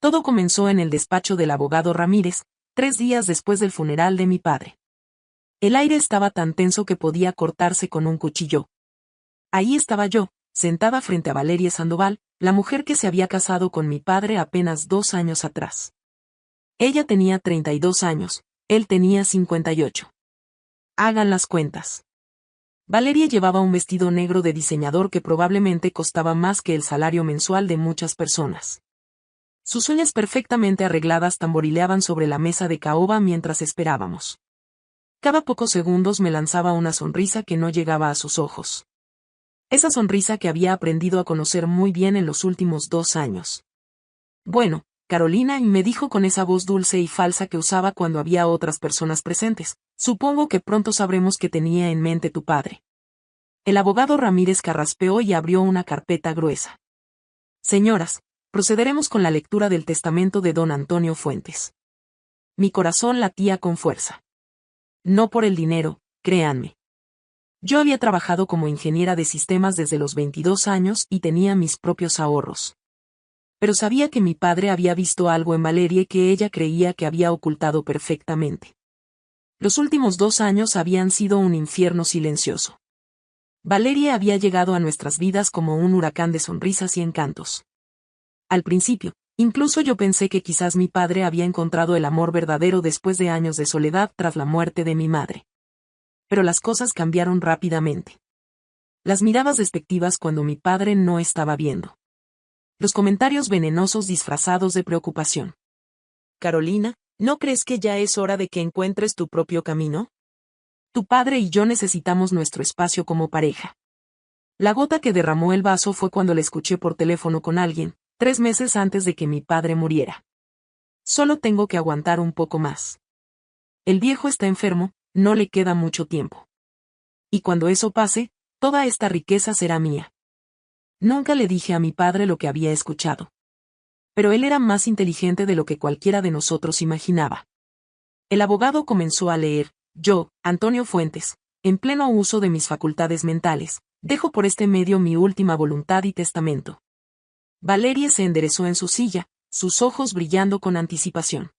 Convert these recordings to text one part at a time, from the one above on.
Todo comenzó en el despacho del abogado Ramírez, 3 días después del funeral de mi padre. El aire estaba tan tenso que podía cortarse con un cuchillo. Ahí estaba yo, sentada frente a Valeria Sandoval, la mujer que se había casado con mi padre apenas 2 años atrás. Ella tenía 32 años, él tenía 58. Hagan las cuentas. Valeria llevaba un vestido negro de diseñador que probablemente costaba más que el salario mensual de muchas personas. Sus uñas perfectamente arregladas tamborileaban sobre la mesa de caoba mientras esperábamos. Cada pocos segundos me lanzaba una sonrisa que no llegaba a sus ojos. Esa sonrisa que había aprendido a conocer muy bien en los últimos 2 años. Bueno, Carolina, y me dijo con esa voz dulce y falsa que usaba cuando había otras personas presentes, supongo que pronto sabremos qué tenía en mente tu padre. El abogado Ramírez carraspeó y abrió una carpeta gruesa. Señoras, procederemos con la lectura del testamento de don Antonio Fuentes. Mi corazón latía con fuerza. No por el dinero, créanme. Yo había trabajado como ingeniera de sistemas desde los 22 años y tenía mis propios ahorros. Pero sabía que mi padre había visto algo en Valeria que ella creía que había ocultado perfectamente. Los últimos 2 años habían sido un infierno silencioso. Valeria había llegado a nuestras vidas como un huracán de sonrisas y encantos. Al principio, incluso yo pensé que quizás mi padre había encontrado el amor verdadero después de años de soledad tras la muerte de mi madre. Pero las cosas cambiaron rápidamente. Las miradas despectivas cuando mi padre no estaba viendo. Los comentarios venenosos disfrazados de preocupación. Carolina, ¿no crees que ya es hora de que encuentres tu propio camino? Tu padre y yo necesitamos nuestro espacio como pareja. La gota que derramó el vaso fue cuando le escuché por teléfono con alguien, 3 meses antes de que mi padre muriera. Solo tengo que aguantar un poco más. El viejo está enfermo, no le queda mucho tiempo. Y cuando eso pase, toda esta riqueza será mía. Nunca le dije a mi padre lo que había escuchado. Pero él era más inteligente de lo que cualquiera de nosotros imaginaba. El abogado comenzó a leer: yo, Antonio Fuentes, en pleno uso de mis facultades mentales, dejo por este medio mi última voluntad y testamento. Valeria se enderezó en su silla, sus ojos brillando con anticipación.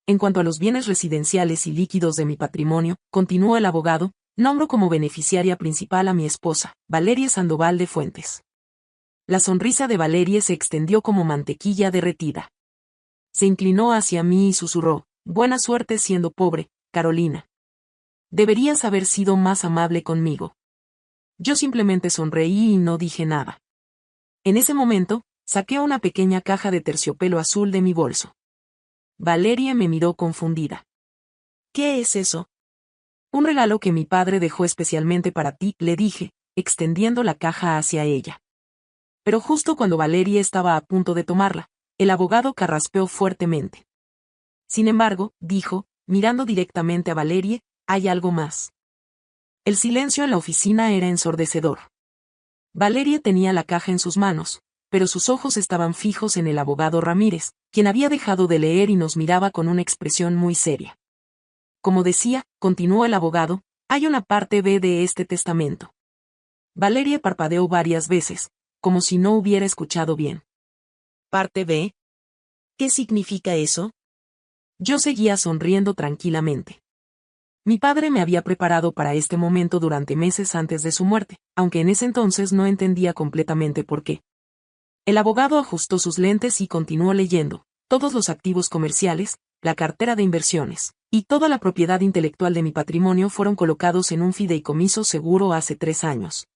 En cuanto a los bienes residenciales y líquidos de mi patrimonio, continuó el abogado, nombro como beneficiaria principal a mi esposa, Valeria Sandoval de Fuentes. La sonrisa de Valeria se extendió como mantequilla derretida. Se inclinó hacia mí y susurró: buena suerte siendo pobre, Carolina. Deberías haber sido más amable conmigo. Yo simplemente sonreí y no dije nada. En ese momento, saqué una pequeña caja de terciopelo azul de mi bolso. Valeria me miró confundida. ¿Qué es eso? Un regalo que mi padre dejó especialmente para ti, le dije, extendiendo la caja hacia ella. Pero justo cuando Valeria estaba a punto de tomarla, el abogado carraspeó fuertemente. Sin embargo, dijo, mirando directamente a Valeria, hay algo más. El silencio en la oficina era ensordecedor. Valeria tenía la caja en sus manos, pero sus ojos estaban fijos en el abogado Ramírez, quien había dejado de leer y nos miraba con una expresión muy seria. Como decía, continuó el abogado, hay una parte B de este testamento. Valeria parpadeó varias veces, como si no hubiera escuchado bien. ¿Parte B? ¿Qué significa eso? Yo seguía sonriendo tranquilamente. Mi padre me había preparado para este momento durante meses antes de su muerte, aunque en ese entonces no entendía completamente por qué. El abogado ajustó sus lentes y continuó leyendo: todos los activos comerciales, la cartera de inversiones, y toda la propiedad intelectual de mi patrimonio fueron colocados en un fideicomiso seguro hace 3 años.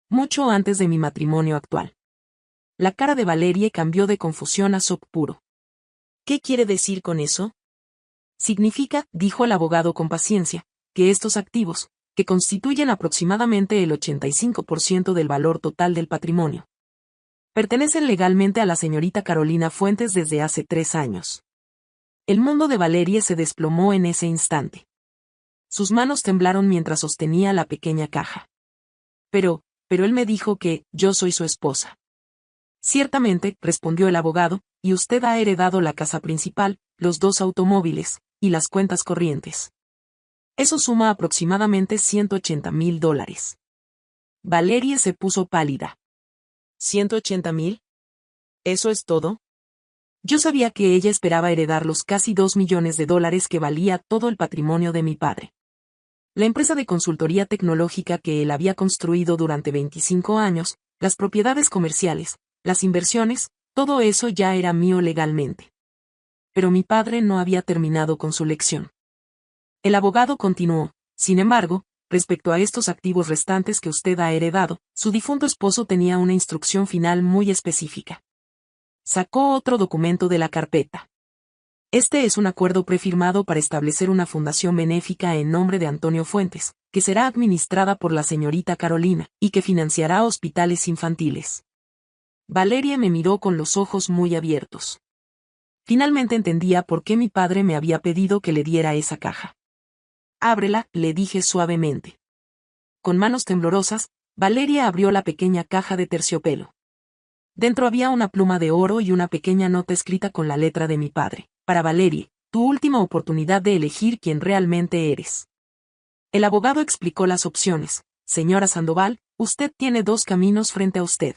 Mucho antes de mi matrimonio actual. La cara de Valeria cambió de confusión a shock puro. ¿Qué quiere decir con eso? Significa, dijo el abogado con paciencia, que estos activos, que constituyen aproximadamente el 85% del valor total del patrimonio, pertenecen legalmente a la señorita Carolina Fuentes desde hace 3 años. El mundo de Valeria se desplomó en ese instante. Sus manos temblaron mientras sostenía la pequeña caja. Pero él me dijo que yo soy su esposa. Ciertamente, respondió el abogado, y usted ha heredado la casa principal, los 2 automóviles, y las cuentas corrientes. Eso suma aproximadamente $180,000. Valeria se puso pálida. ¿180,000? ¿Eso es todo? Yo sabía que ella esperaba heredar los casi $2 millones que valía todo el patrimonio de mi padre. La empresa de consultoría tecnológica que él había construido durante 25 años, las propiedades comerciales, las inversiones, todo eso ya era mío legalmente. Pero mi padre no había terminado con su lección. El abogado continuó, sin embargo, respecto a estos activos restantes que usted ha heredado, su difunto esposo tenía una instrucción final muy específica. Sacó otro documento de la carpeta. Este es un acuerdo prefirmado para establecer una fundación benéfica en nombre de Antonio Fuentes, que será administrada por la señorita Carolina, y que financiará hospitales infantiles. Valeria me miró con los ojos muy abiertos. Finalmente entendía por qué mi padre me había pedido que le diera esa caja. Ábrela, le dije suavemente. Con manos temblorosas, Valeria abrió la pequeña caja de terciopelo. Dentro había una pluma de oro y una pequeña nota escrita con la letra de mi padre. Para Valerie, tu última oportunidad de elegir quién realmente eres. El abogado explicó las opciones. Señora Sandoval, usted tiene 2 caminos frente a usted.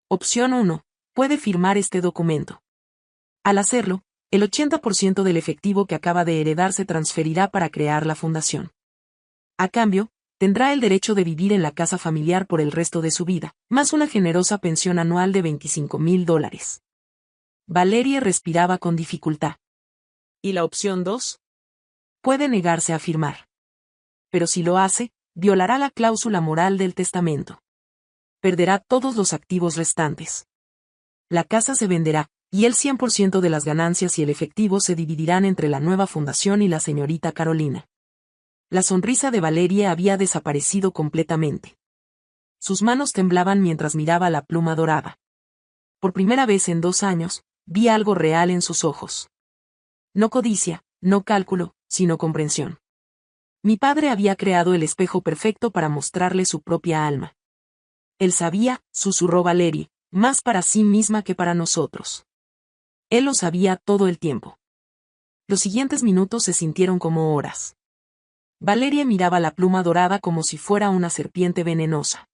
Opción 1. Puede firmar este documento. Al hacerlo, el 80% del efectivo que acaba de heredar se transferirá para crear la fundación. A cambio, tendrá el derecho de vivir en la casa familiar por el resto de su vida, más una generosa pensión anual de $25,000. Valeria respiraba con dificultad. ¿Y la opción 2? Puede negarse a firmar. Pero si lo hace, violará la cláusula moral del testamento. Perderá todos los activos restantes. La casa se venderá, y el 100% de las ganancias y el efectivo se dividirán entre la nueva fundación y la señorita Carolina. La sonrisa de Valeria había desaparecido completamente. Sus manos temblaban mientras miraba la pluma dorada. Por primera vez en 2 años, vi algo real en sus ojos. No codicia, no cálculo, sino comprensión. Mi padre había creado el espejo perfecto para mostrarle su propia alma. Él sabía, susurró Valeria, más para sí misma que para nosotros. Él lo sabía todo el tiempo. Los siguientes minutos se sintieron como horas. Valeria miraba la pluma dorada como si fuera una serpiente venenosa.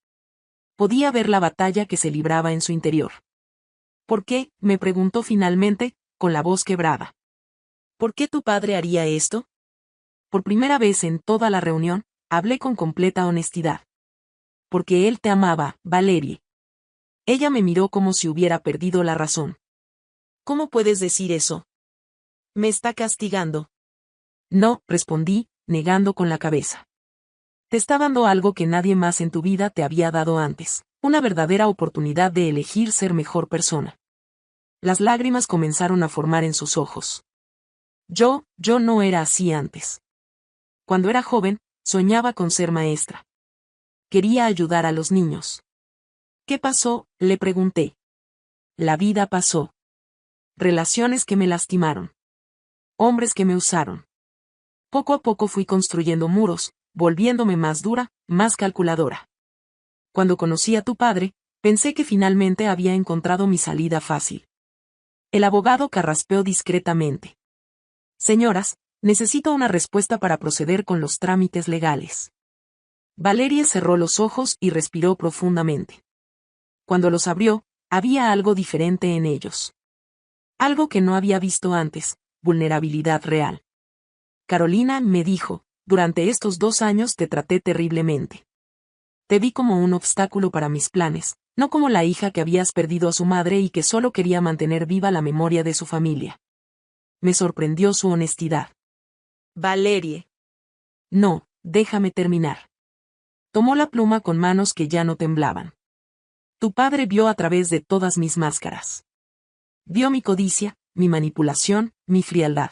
Podía ver la batalla que se libraba en su interior. ¿Por qué?, me preguntó finalmente, con la voz quebrada. ¿Por qué tu padre haría esto? Por primera vez en toda la reunión, hablé con completa honestidad. Porque él te amaba, Valeria. Ella me miró como si hubiera perdido la razón. ¿Cómo puedes decir eso? ¿Me está castigando? No, respondí, negando con la cabeza. Te está dando algo que nadie más en tu vida te había dado antes, una verdadera oportunidad de elegir ser mejor persona. Las lágrimas comenzaron a formar en sus ojos. Yo no era así antes. Cuando era joven, soñaba con ser maestra. Quería ayudar a los niños. ¿Qué pasó?, le pregunté. La vida pasó. Relaciones que me lastimaron. Hombres que me usaron. Poco a poco fui construyendo muros, volviéndome más dura, más calculadora. Cuando conocí a tu padre, pensé que finalmente había encontrado mi salida fácil. El abogado carraspeó discretamente. Señoras, necesito una respuesta para proceder con los trámites legales. Valeria cerró los ojos y respiró profundamente. Cuando los abrió, había algo diferente en ellos. Algo que no había visto antes, vulnerabilidad real. Carolina, me dijo, durante estos 2 años te traté terriblemente. Te vi como un obstáculo para mis planes, no como la hija que habías perdido a su madre y que solo quería mantener viva la memoria de su familia. Me sorprendió su honestidad. Valerie. No, déjame terminar. Tomó la pluma con manos que ya no temblaban. Tu padre vio a través de todas mis máscaras. Vio mi codicia, mi manipulación, mi frialdad.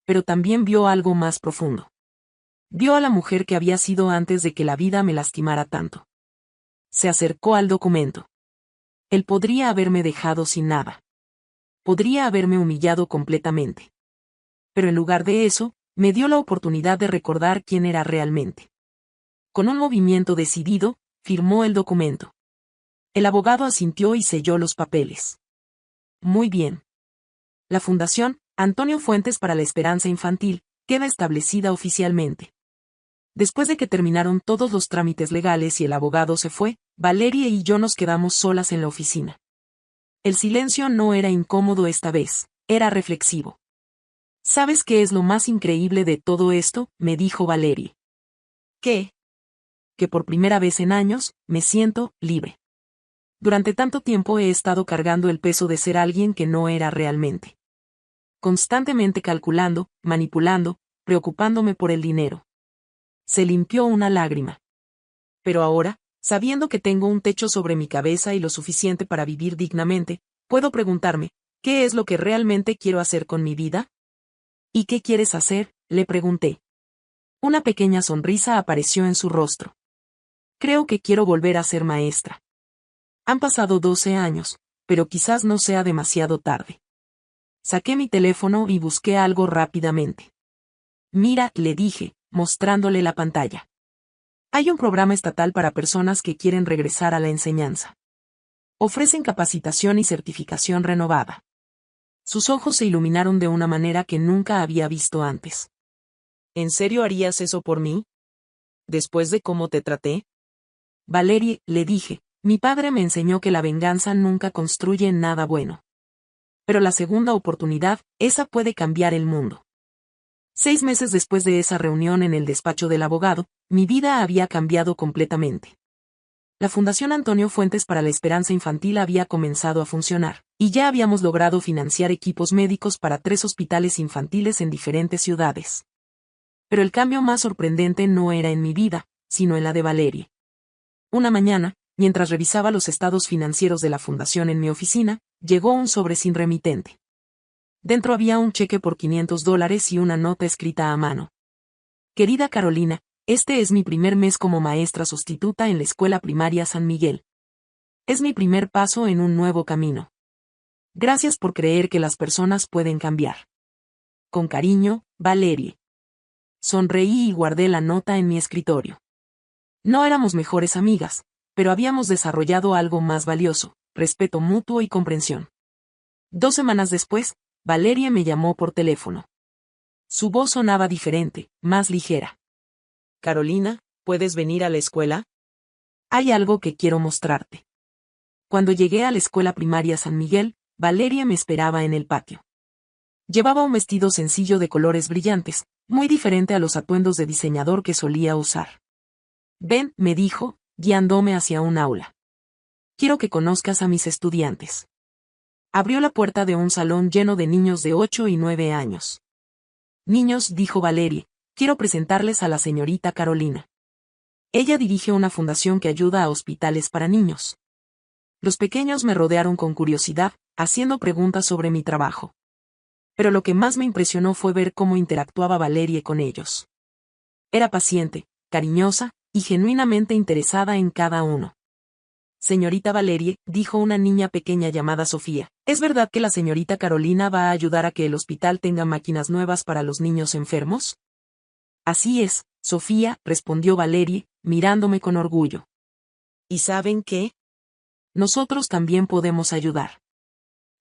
Pero también vio algo más profundo. Vio a la mujer que había sido antes de que la vida me lastimara tanto. Se acercó al documento. Él podría haberme dejado sin nada. Podría haberme humillado completamente. Pero en lugar de eso, me dio la oportunidad de recordar quién era realmente. Con un movimiento decidido, firmó el documento. El abogado asintió y selló los papeles. Muy bien. La Fundación Antonio Fuentes para la Esperanza Infantil queda establecida oficialmente. Después de que terminaron todos los trámites legales y el abogado se fue, Valeria y yo nos quedamos solas en la oficina. El silencio no era incómodo esta vez, era reflexivo. ¿Sabes qué es lo más increíble de todo esto?, me dijo Valerie. ¿Qué? Que por primera vez en años, me siento libre. Durante tanto tiempo he estado cargando el peso de ser alguien que no era realmente. Constantemente calculando, manipulando, preocupándome por el dinero. Se limpió una lágrima. Pero ahora, sabiendo que tengo un techo sobre mi cabeza y lo suficiente para vivir dignamente, puedo preguntarme, ¿qué es lo que realmente quiero hacer con mi vida? ¿Y qué quieres hacer?, le pregunté. Una pequeña sonrisa apareció en su rostro. Creo que quiero volver a ser maestra. Han pasado 12 años, pero quizás no sea demasiado tarde. Saqué mi teléfono y busqué algo rápidamente. Mira, le dije, mostrándole la pantalla. Hay un programa estatal para personas que quieren regresar a la enseñanza. Ofrecen capacitación y certificación renovada. Sus ojos se iluminaron de una manera que nunca había visto antes. ¿En serio harías eso por mí? ¿Después de cómo te traté? Valerie, le dije, mi padre me enseñó que la venganza nunca construye nada bueno. Pero la segunda oportunidad, esa puede cambiar el mundo. 6 meses después de esa reunión en el despacho del abogado, mi vida había cambiado completamente. La Fundación Antonio Fuentes para la Esperanza Infantil había comenzado a funcionar, y ya habíamos logrado financiar equipos médicos para 3 hospitales infantiles en diferentes ciudades. Pero el cambio más sorprendente no era en mi vida, sino en la de Valerie. Una mañana, mientras revisaba los estados financieros de la fundación en mi oficina, llegó un sobre sin remitente. Dentro había un cheque por $500 y una nota escrita a mano. Querida Carolina, este es mi primer mes como maestra sustituta en la escuela primaria San Miguel. Es mi primer paso en un nuevo camino. Gracias por creer que las personas pueden cambiar. Con cariño, Valerie. Sonreí y guardé la nota en mi escritorio. No éramos mejores amigas, pero habíamos desarrollado algo más valioso, respeto mutuo y comprensión. 2 semanas después, Valerie me llamó por teléfono. Su voz sonaba diferente, más ligera. Carolina, ¿puedes venir a la escuela? Hay algo que quiero mostrarte. Cuando llegué a la escuela primaria San Miguel, Valerie me esperaba en el patio. Llevaba un vestido sencillo de colores brillantes, muy diferente a los atuendos de diseñador que solía usar. Ven, me dijo, guiándome hacia un aula. Quiero que conozcas a mis estudiantes. Abrió la puerta de un salón lleno de niños de 8 y 9 años. Niños, dijo Valerie, quiero presentarles a la señorita Carolina. Ella dirige una fundación que ayuda a hospitales para niños. Los pequeños me rodearon con curiosidad, haciendo preguntas sobre mi trabajo. Pero lo que más me impresionó fue ver cómo interactuaba Valerie con ellos. Era paciente, cariñosa, y genuinamente interesada en cada uno. Señorita Valerie, dijo una niña pequeña llamada Sofía, ¿es verdad que la señorita Carolina va a ayudar a que el hospital tenga máquinas nuevas para los niños enfermos? Así es, Sofía, respondió Valerie, mirándome con orgullo. ¿Y saben qué? Nosotros también podemos ayudar.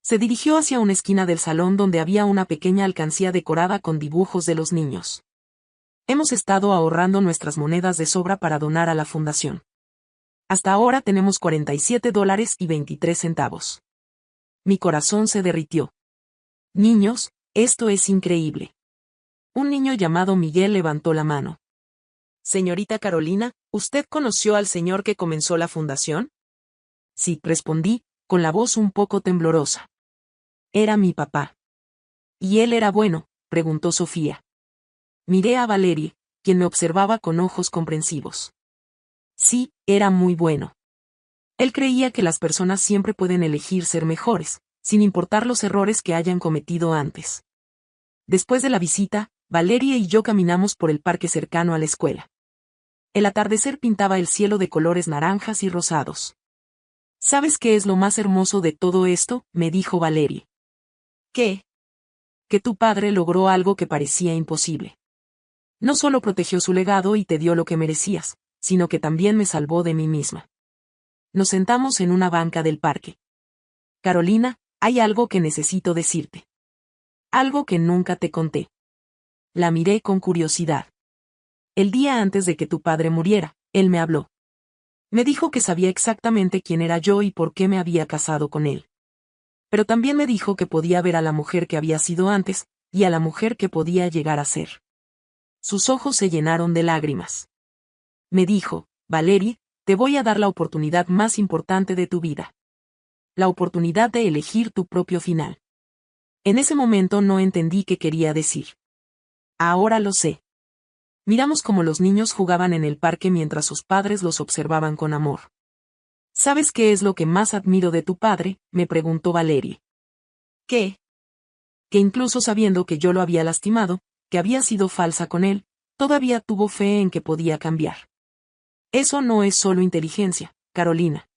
Se dirigió hacia una esquina del salón donde había una pequeña alcancía decorada con dibujos de los niños. Hemos estado ahorrando nuestras monedas de sobra para donar a la fundación. Hasta ahora tenemos $47.23. Mi corazón se derritió. Niños, esto es increíble. Un niño llamado Miguel levantó la mano. Señorita Carolina, ¿usted conoció al señor que comenzó la fundación? Sí, respondí, con la voz un poco temblorosa. Era mi papá. ¿Y él era bueno?, preguntó Sofía. Miré a Valerie, quien me observaba con ojos comprensivos. Sí, era muy bueno. Él creía que las personas siempre pueden elegir ser mejores, sin importar los errores que hayan cometido antes. Después de la visita, Valerie y yo caminamos por el parque cercano a la escuela. El atardecer pintaba el cielo de colores naranjas y rosados. ¿Sabes qué es lo más hermoso de todo esto?, me dijo Valerie. ¿Qué? Que tu padre logró algo que parecía imposible. No solo protegió su legado y te dio lo que merecías, sino que también me salvó de mí misma. Nos sentamos en una banca del parque. Carolina, hay algo que necesito decirte. Algo que nunca te conté. La miré con curiosidad. El día antes de que tu padre muriera, él me habló. Me dijo que sabía exactamente quién era yo y por qué me había casado con él. Pero también me dijo que podía ver a la mujer que había sido antes, y a la mujer que podía llegar a ser. Sus ojos se llenaron de lágrimas. Me dijo, Valerie, te voy a dar la oportunidad más importante de tu vida. La oportunidad de elegir tu propio final. En ese momento no entendí qué quería decir. Ahora lo sé. Miramos cómo los niños jugaban en el parque mientras sus padres los observaban con amor. ¿Sabes qué es lo que más admiro de tu padre?, me preguntó Valerie. ¿Qué? Que incluso sabiendo que yo lo había lastimado, que había sido falsa con él, todavía tuvo fe en que podía cambiar. Eso no es solo inteligencia, Carolina.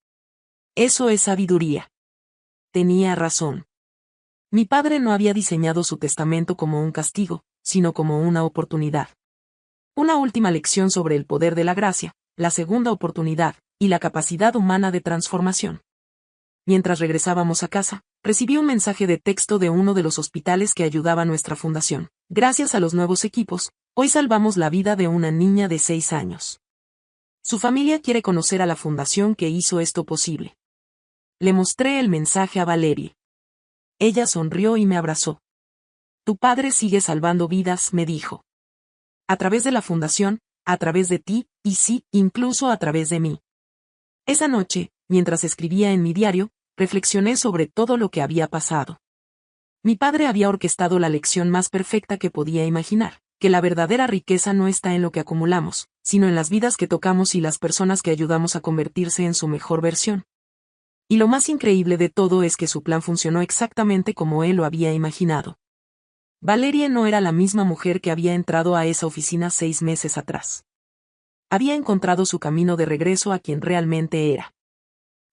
Eso es sabiduría. Tenía razón. Mi padre no había diseñado su testamento como un castigo, sino como una oportunidad. Una última lección sobre el poder de la gracia, la segunda oportunidad, y la capacidad humana de transformación. Mientras regresábamos a casa, recibí un mensaje de texto de uno de los hospitales que ayudaba a nuestra fundación. Gracias a los nuevos equipos, hoy salvamos la vida de una niña de 6 años. Su familia quiere conocer a la fundación que hizo esto posible. Le mostré el mensaje a Valerie. Ella sonrió y me abrazó. Tu padre sigue salvando vidas, me dijo. A través de la fundación, a través de ti, y sí, incluso a través de mí. Esa noche, mientras escribía en mi diario, reflexioné sobre todo lo que había pasado. Mi padre había orquestado la lección más perfecta que podía imaginar, que la verdadera riqueza no está en lo que acumulamos, sino en las vidas que tocamos y las personas que ayudamos a convertirse en su mejor versión. Y lo más increíble de todo es que su plan funcionó exactamente como él lo había imaginado. Valerie no era la misma mujer que había entrado a esa oficina 6 meses atrás. Había encontrado su camino de regreso a quien realmente era.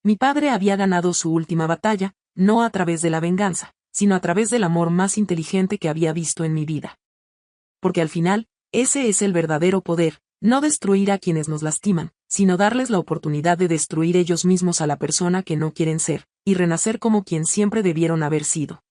Mi padre había ganado su última batalla, no a través de la venganza, sino a través del amor más inteligente que había visto en mi vida. Porque al final, ese es el verdadero poder, no destruir a quienes nos lastiman, sino darles la oportunidad de destruir ellos mismos a la persona que no quieren ser, y renacer como quien siempre debieron haber sido.